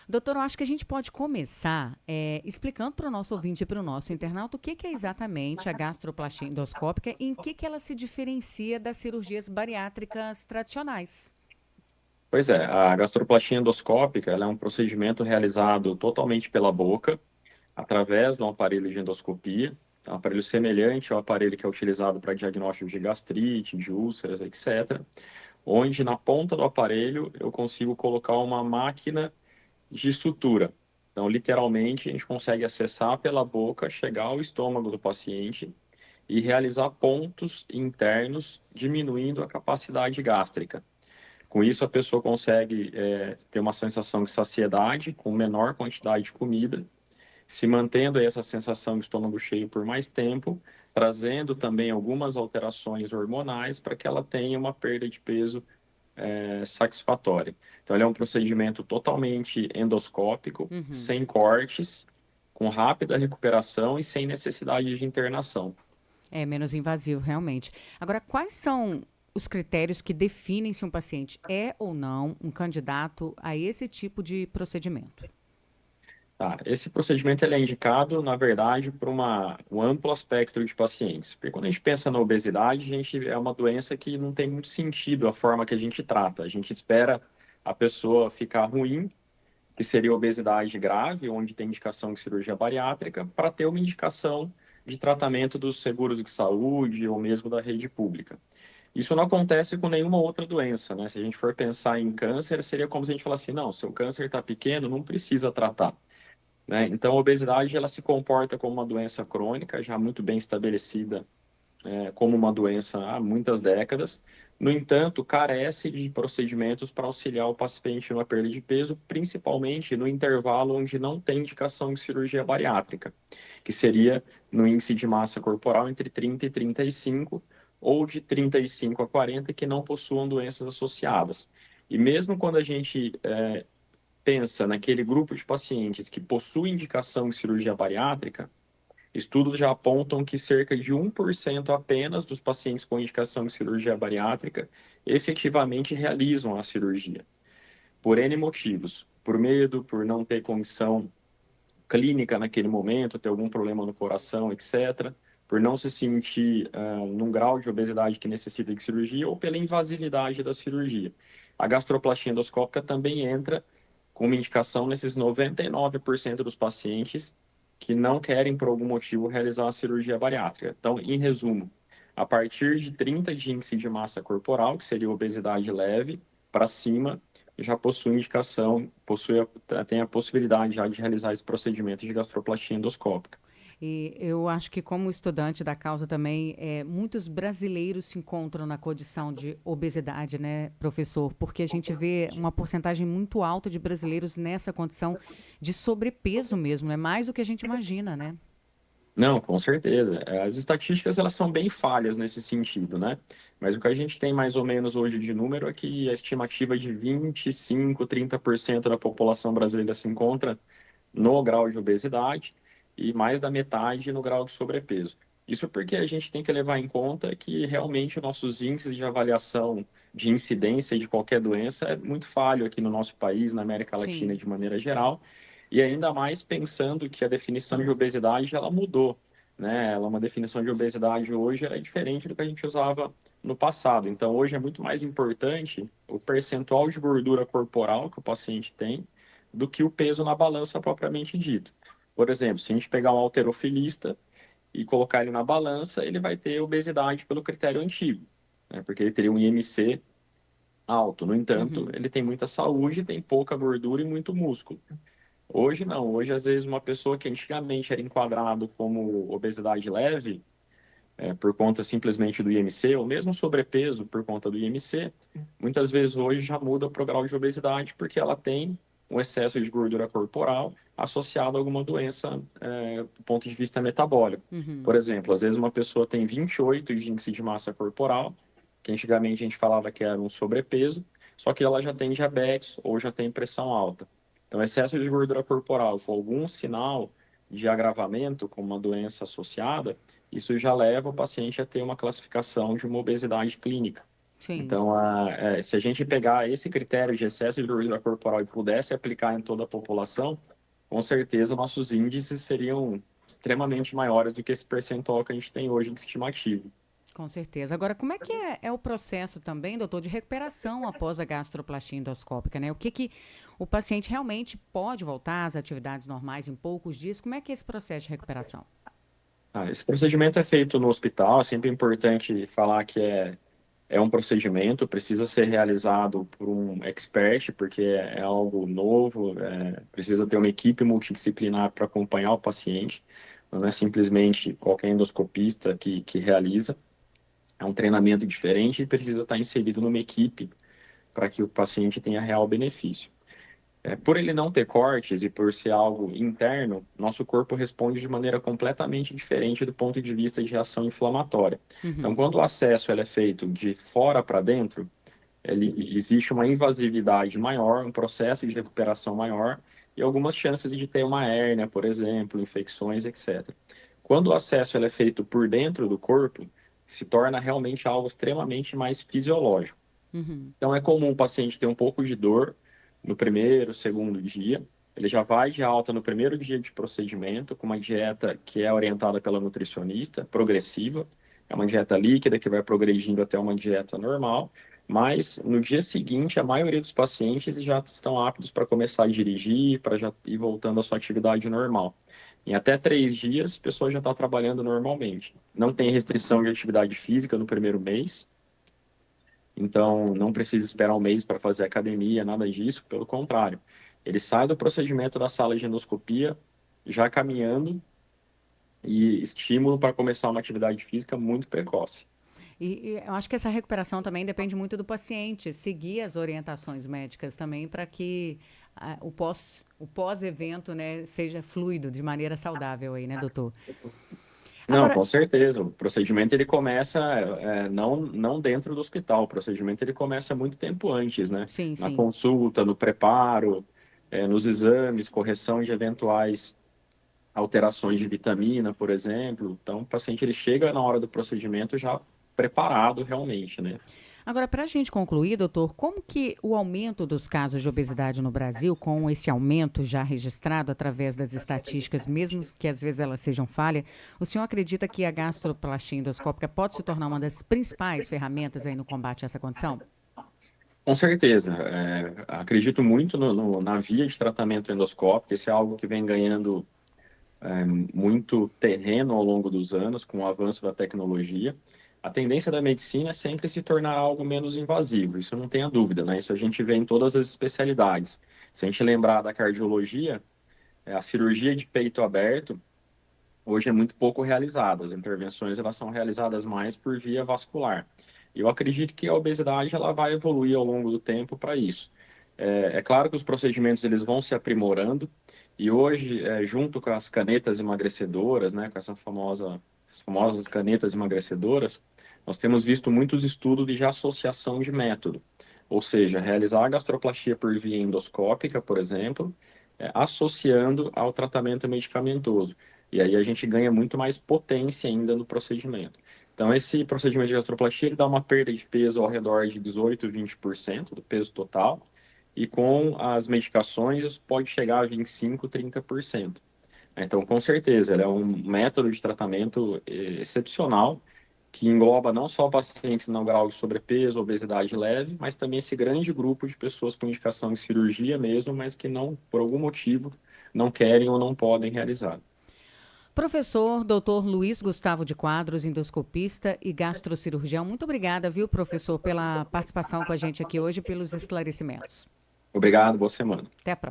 Doutor, eu acho que a gente pode começar explicando para o nosso ouvinte e para o nosso internauta o que é exatamente a gastroplastia endoscópica e em que ela se diferencia das cirurgias bariátricas tradicionais. Pois é, a gastroplastia endoscópica, ela é um procedimento realizado totalmente pela boca, através de um aparelho de endoscopia, um aparelho semelhante ao aparelho que é utilizado para diagnóstico de gastrite, de úlceras, etc., onde na ponta do aparelho eu consigo colocar uma máquina de sutura. Então, literalmente, a gente consegue acessar pela boca, chegar ao estômago do paciente e realizar pontos internos, diminuindo a capacidade gástrica. Com isso, a pessoa consegue ter uma sensação de saciedade com menor quantidade de comida, se mantendo aí essa sensação de estômago cheio por mais tempo, trazendo também algumas alterações hormonais para que ela tenha uma perda de peso satisfatória. Então, ele é um procedimento totalmente endoscópico, Uhum. sem cortes, com rápida recuperação e sem necessidade de internação. É menos invasivo, realmente. Agora, quais são os critérios que definem se um paciente é ou não um candidato a esse tipo de procedimento? Tá, esse procedimento ele é indicado, na verdade, para um amplo espectro de pacientes. Porque quando a gente pensa na obesidade, a gente é uma doença que não tem muito sentido a forma que a gente trata. A gente espera a pessoa ficar ruim, que seria obesidade grave, onde tem indicação de cirurgia bariátrica, para ter uma indicação de tratamento dos seguros de saúde ou mesmo da rede pública. Isso não acontece com nenhuma outra doença, né? Se a gente for pensar em câncer, seria como se a gente falasse, não, seu câncer está pequeno, não precisa tratar, né? Então, a obesidade, ela se comporta como uma doença crônica, já muito bem estabelecida como uma doença há muitas décadas. No entanto, carece de procedimentos para auxiliar o paciente na perda de peso, principalmente no intervalo onde não tem indicação de cirurgia bariátrica, que seria no índice de massa corporal entre 30 e 35, ou de 35 a 40, que não possuam doenças associadas. E mesmo quando a gente pensa naquele grupo de pacientes que possui indicação de cirurgia bariátrica, estudos já apontam que cerca de 1% apenas dos pacientes com indicação de cirurgia bariátrica efetivamente realizam a cirurgia, por N motivos, por medo, por não ter condição clínica naquele momento, ter algum problema no coração, etc., por não se sentir num grau de obesidade que necessita de cirurgia ou pela invasividade da cirurgia. A gastroplastia endoscópica também entra com uma indicação nesses 99% dos pacientes que não querem, por algum motivo, realizar a cirurgia bariátrica. Então, em resumo, a partir de 30 de índice de massa corporal, que seria obesidade leve, para cima, já possui indicação, tem a possibilidade já de realizar esse procedimento de gastroplastia endoscópica. E eu acho que, como estudante da causa também, muitos brasileiros se encontram na condição de obesidade, né, professor? Porque a gente vê uma porcentagem muito alta de brasileiros nessa condição de sobrepeso mesmo, é mais do que a gente imagina, né? Não, com certeza. As estatísticas elas são bem falhas nesse sentido, né? Mas o que a gente tem mais ou menos hoje de número é que a estimativa de 25, 30% da população brasileira se encontra no grau de obesidade e mais da metade no grau de sobrepeso. Isso porque a gente tem que levar em conta que realmente nossos índices de avaliação de incidência de qualquer doença é muito falho aqui no nosso país, na América Latina Sim. de maneira geral, e ainda mais pensando que a definição de obesidade ela mudou, né? Ela, uma definição de obesidade hoje é diferente do que a gente usava no passado. Então, hoje é muito mais importante o percentual de gordura corporal que o paciente tem do que o peso na balança propriamente dito. Por exemplo, se a gente pegar um halterofilista e colocar ele na balança, ele vai ter obesidade pelo critério antigo, né? Porque ele teria um IMC alto. No entanto, Uhum. ele tem muita saúde, tem pouca gordura e muito músculo. Hoje não. Hoje, às vezes, uma pessoa que antigamente era enquadrado como obesidade leve, por conta simplesmente do IMC, ou mesmo sobrepeso por conta do IMC, muitas vezes hoje já muda para o grau de obesidade porque ela tem um excesso de gordura corporal associado a alguma doença do ponto de vista metabólico. Uhum. Por exemplo, às vezes uma pessoa tem 28 de índice de massa corporal, que antigamente a gente falava que era um sobrepeso, só que ela já tem diabetes ou já tem pressão alta. Então, excesso de gordura corporal com algum sinal de agravamento, como uma doença associada, isso já leva o paciente a ter uma classificação de uma obesidade clínica. Sim, Então, se a gente pegar esse critério de excesso de gordura corporal e pudesse aplicar em toda a população, com certeza nossos índices seriam extremamente maiores do que esse percentual que a gente tem hoje de estimativa. com certeza. Agora, como é que é o processo também, doutor, de recuperação após a gastroplastia endoscópica, né? O que que o paciente realmente pode voltar às atividades normais em poucos dias? Como é que é esse processo de recuperação? Esse procedimento é feito no hospital, é sempre importante falar que é um procedimento, precisa ser realizado por um expert, porque é algo novo, precisa ter uma equipe multidisciplinar para acompanhar o paciente, não é simplesmente qualquer endoscopista que realiza, é um treinamento diferente e precisa estar inserido numa equipe para que o paciente tenha real benefício. Por ele não ter cortes e por ser algo interno, nosso corpo responde de maneira completamente diferente do ponto de vista de reação inflamatória. Então, Uhum, quando o acesso ele é feito de fora para dentro, existe uma invasividade maior, um processo de recuperação maior e algumas chances de ter uma hérnia, por exemplo, infecções, etc. Quando o acesso ele é feito por dentro do corpo, se torna realmente algo extremamente mais fisiológico. uhum. Então, é comum o paciente ter um pouco de dor no primeiro, segundo dia. Ele já vai de alta no primeiro dia de procedimento, com uma dieta que é orientada pela nutricionista, progressiva. É uma dieta líquida que vai progredindo até uma dieta normal. Mas no dia seguinte, a maioria dos pacientes já estão aptos para começar a dirigir, para já ir voltando à sua atividade normal. Em até 3 dias, a pessoa já está trabalhando normalmente. Não tem restrição de atividade física no primeiro mês. Então, não precisa esperar um mês para fazer academia, nada disso, pelo contrário. Ele sai do procedimento da sala de endoscopia já caminhando e estímulo para começar uma atividade física muito precoce. E eu acho que essa recuperação também depende muito do paciente, seguir as orientações médicas também para que o pós-evento, né, seja fluido, de maneira saudável aí, né, doutor? Não, Agora, com certeza. O procedimento ele começa não dentro do hospital. O procedimento ele começa muito tempo antes, né? sim, Na sim. consulta, no preparo, nos exames, correção de eventuais alterações de vitamina, por exemplo. Então, o paciente ele chega na hora do procedimento já preparado realmente, né? Agora, para a gente concluir, doutor, como que o aumento dos casos de obesidade no Brasil, com esse aumento já registrado através das estatísticas, mesmo que às vezes elas sejam falhas, o senhor acredita que a gastroplastia endoscópica pode se tornar uma das principais ferramentas aí no combate a essa condição? Com certeza. Acredito muito na via de tratamento endoscópico. Esse é algo que vem ganhando muito terreno ao longo dos anos com o avanço da tecnologia. A tendência da medicina é sempre se tornar algo menos invasivo, isso não tenha dúvida, né? Isso a gente vê em todas as especialidades. Se a gente lembrar da cardiologia, a cirurgia de peito aberto hoje é muito pouco realizada. As intervenções elas são realizadas mais por via vascular. E eu acredito que a obesidade ela vai evoluir ao longo do tempo para isso. É claro que os procedimentos eles vão se aprimorando e hoje, junto com as canetas emagrecedoras, né, com as famosas canetas emagrecedoras, nós temos visto muitos estudos de associação de método, ou seja, realizar a gastroplastia por via endoscópica, por exemplo, associando ao tratamento medicamentoso. E aí a gente ganha muito mais potência ainda no procedimento. Então, esse procedimento de gastroplastia ele dá uma perda de peso ao redor de 18, 20% do peso total, e com as medicações isso pode chegar a 25, 30%. Então, com certeza, ele é um método de tratamento excepcional, que engloba não só pacientes não grau de sobrepeso, obesidade leve, mas também esse grande grupo de pessoas com indicação de cirurgia mesmo, mas que não, por algum motivo, não querem ou não podem realizar. Professor Dr. Luiz Gustavo de Quadros, endoscopista e gastrocirurgião, muito obrigada, viu, professor, pela participação com a gente aqui hoje e pelos esclarecimentos. Obrigado, boa semana. Até a próxima.